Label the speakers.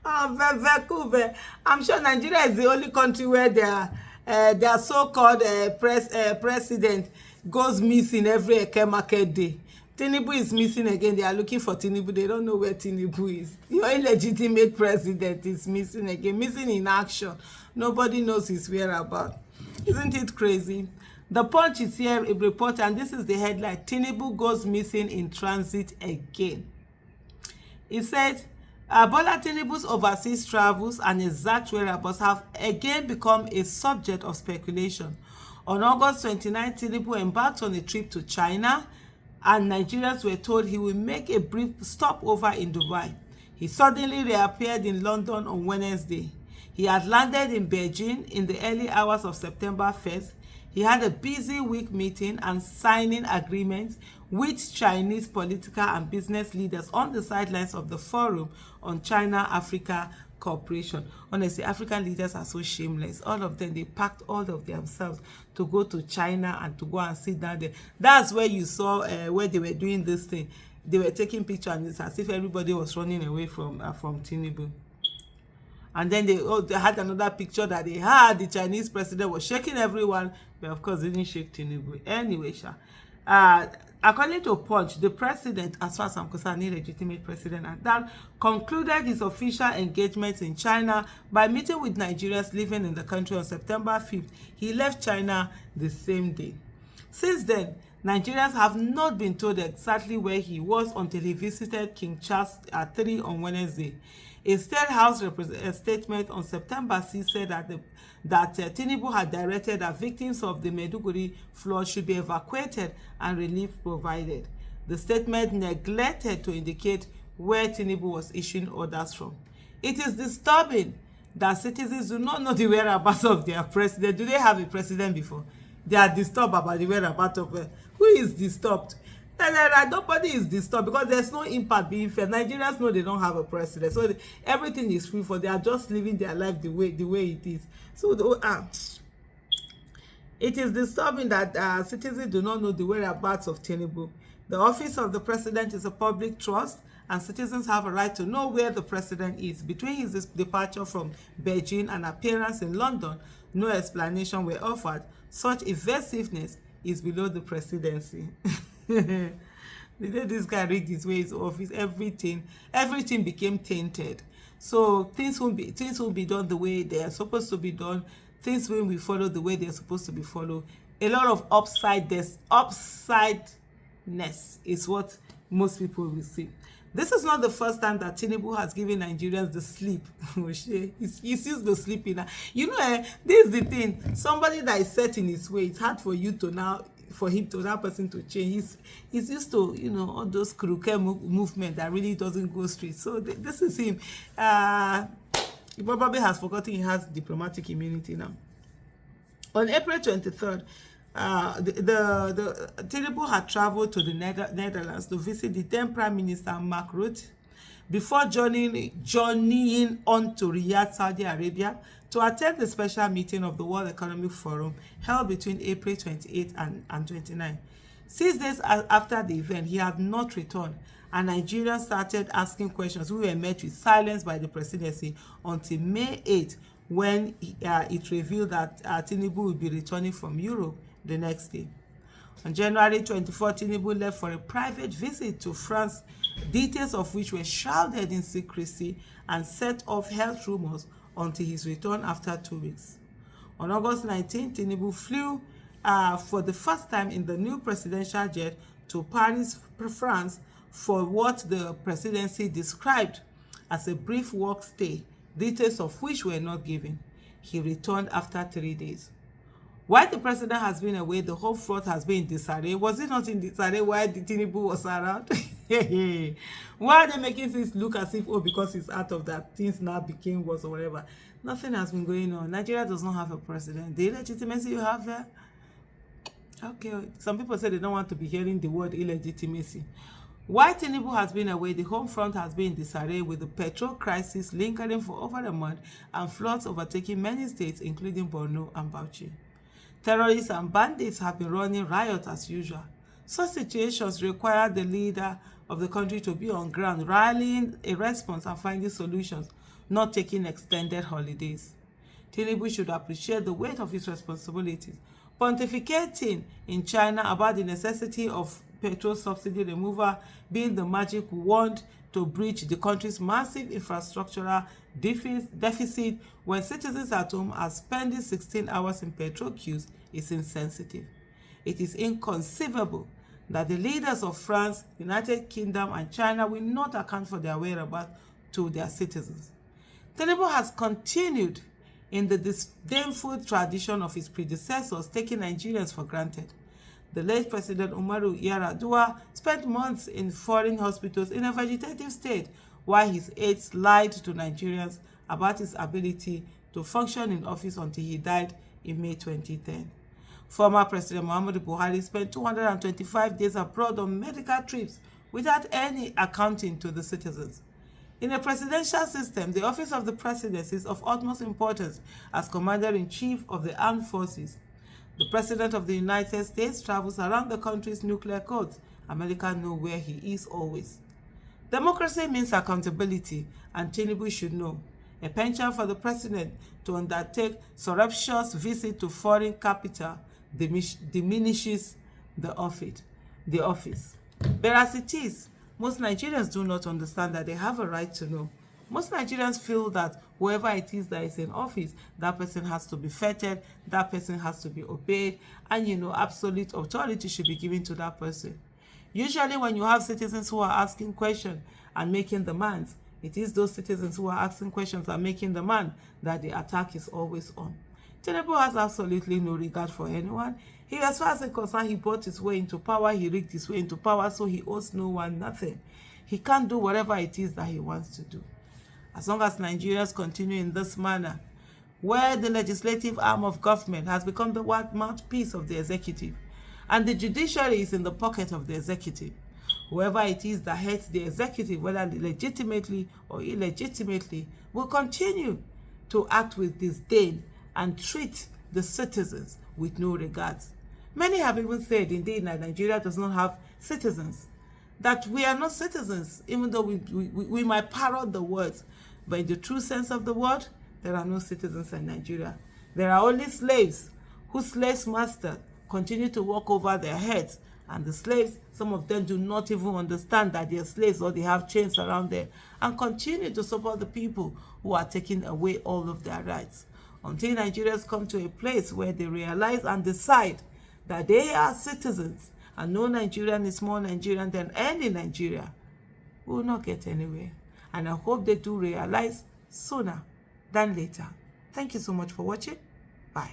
Speaker 1: I'm sure Nigeria is the only country where their so-called president goes missing every Eke market day. Tinubu is missing again. They are looking for Tinubu. They don't know where Tinubu is. Your illegitimate president is missing again, missing in action. Nobody knows his whereabouts. Isn't it crazy? The Punch is here, a report, and this is the headline: Tinubu goes missing in transit again. He said, Bola Tinubu's overseas travels and exact whereabouts have again become a subject of speculation. On August 29, Tinubu embarked on a trip to China, and Nigerians were told he will make a brief stopover in Dubai. He suddenly reappeared in London on Wednesday. He had landed in Beijing in the early hours of September 1st. He had a busy week meeting and signing agreements with Chinese political and business leaders on the sidelines of the Forum on China-Africa Cooperation. Honestly, African leaders are so shameless. All of them, they packed all of themselves to go to China and to go and sit down there. That's where you saw where they were doing this thing. They were taking pictures, and it's as if everybody was running away from Tinubu. And then they had another picture that they had. The Chinese president was shaking everyone, but of course, they didn't shake Tinubu. Anyway, according to Punch, the president, as far as I'm concerned, illegitimate president, and that concluded his official engagement in China by meeting with Nigerians living in the country on September 5th. He left China the same day. Since then, Nigerians have not been told exactly where he was until he visited King Charles III on Wednesday. A State House statement on September 6 said that Tinubu had directed that victims of the Maiduguri flood should be evacuated and relief provided. The statement neglected to indicate where Tinubu was issuing orders from. It is disturbing that citizens do not know the whereabouts of their president. Do they have a president before? They are disturbed about the whereabouts of who is disturbed. Nobody is disturbed because there's no impact being felt. Nigerians know they don't have a president, so everything is free for. They are just living their life the way it is. So it is disturbing that citizens do not know the whereabouts of Tinubu. The office of the president is a public trust, and citizens have a right to know where the president is. Between his departure from Beijing and appearance in London, no explanation were offered. Such evasiveness is below the presidency. The day this guy rigged his way his office, everything became tainted. So things won't be done the way they are supposed to be done. Things won't be followed the way they're supposed to be followed. A lot of upsideness is what most people will see. This is not the first time that Tinubu has given Nigerians the sleep. He's used the sleep in. This is the thing. Somebody that is set in his way, it's hard for that person to change. He's used to, all those crooked movement that really doesn't go straight. So this is him. He probably has forgotten he has diplomatic immunity now. On April 23rd, the Tinubu had traveled to the Netherlands to visit the then Prime Minister Mark Rutte before journeying on to Riyadh, Saudi Arabia, to attend the special meeting of the World Economic Forum held between April 28 and 29. 6 days after the event, he had not returned, and Nigerians started asking questions. We were met with silence by the presidency until May 8, when it revealed that Tinubu will be returning from Europe the next day. On January 24, Tinubu left for a private visit to France, details of which were shrouded in secrecy and set off health rumors until his return after 2 weeks. On August 19, Tinubu flew for the first time in the new presidential jet to Paris, France, for what the presidency described as a brief work stay, details of which were not given. He returned after 3 days. While the president has been away, the whole front has been in disarray. Was it not in disarray while the Tinubu was around? Why are they making things look as if, because he's out of that, things now became worse or whatever? Nothing has been going on. Nigeria does not have a president. The illegitimacy you have there? Okay, some people say they don't want to be hearing the word illegitimacy. While Tinubu has been away, the home front has been in disarray, with the petrol crisis lingering for over a month and floods overtaking many states, including Borno and Bauchi. Terrorists and bandits have been running riot as usual. Such situations require the leader of the country to be on ground, rallying a response and finding solutions, not taking extended holidays. Tinubu should appreciate the weight of his responsibilities. Pontificating in China about the necessity of petrol subsidy removal being the magic wand to bridge the country's massive infrastructural deficit when citizens at home are spending 16 hours in petrol queues is insensitive. It is inconceivable that the leaders of France, United Kingdom, and China will not account for their whereabouts to their citizens. Tinubu has continued in the disdainful tradition of his predecessors, taking Nigerians for granted. The late President Umaru Yar'Adua spent months in foreign hospitals in a vegetative state, while his aides lied to Nigerians about his ability to function in office until he died in May 2010. Former President Muhammadu Buhari spent 225 days abroad on medical trips without any accounting to the citizens. In a presidential system, the office of the presidency is of utmost importance as commander-in-chief of the armed forces. The President of the United States travels around the country's nuclear codes. America knows where he is always. Democracy means accountability, and Tinubu should know. A penchant for the president to undertake surreptitious visit to foreign capital diminishes the office. But as it is, most Nigerians do not understand that they have a right to know. Most Nigerians feel that whoever it is that is in office, that person has to be feted, that person has to be obeyed, and absolute authority should be given to that person. Usually when you have citizens who are asking questions and making demands, it is those citizens who are asking questions and making demands that the attack is always on. Tinubu has absolutely no regard for anyone. As far as I'm concerned, he bought his way into power, he rigged his way into power, so he owes no one nothing. He can't do whatever it is that he wants to do. As long as Nigerians continue in this manner, where the legislative arm of government has become the mouthpiece of the executive, and the judiciary is in the pocket of the executive, whoever it is that heads the executive, whether legitimately or illegitimately, will continue to act with disdain and treat the citizens with no regards. Many have even said, indeed, that Nigeria does not have citizens, that we are not citizens, even though we might parrot the words. But in the true sense of the word, there are no citizens in Nigeria. There are only slaves whose slave masters continue to walk over their heads. And the slaves, some of them do not even understand that they're slaves or they have chains around them, and continue to support the people who are taking away all of their rights. Until Nigerians come to a place where they realize and decide that they are citizens and no Nigerian is more Nigerian than any Nigeria, we will not get anywhere. And I hope they do realize sooner than later. Thank you so much for watching. Bye.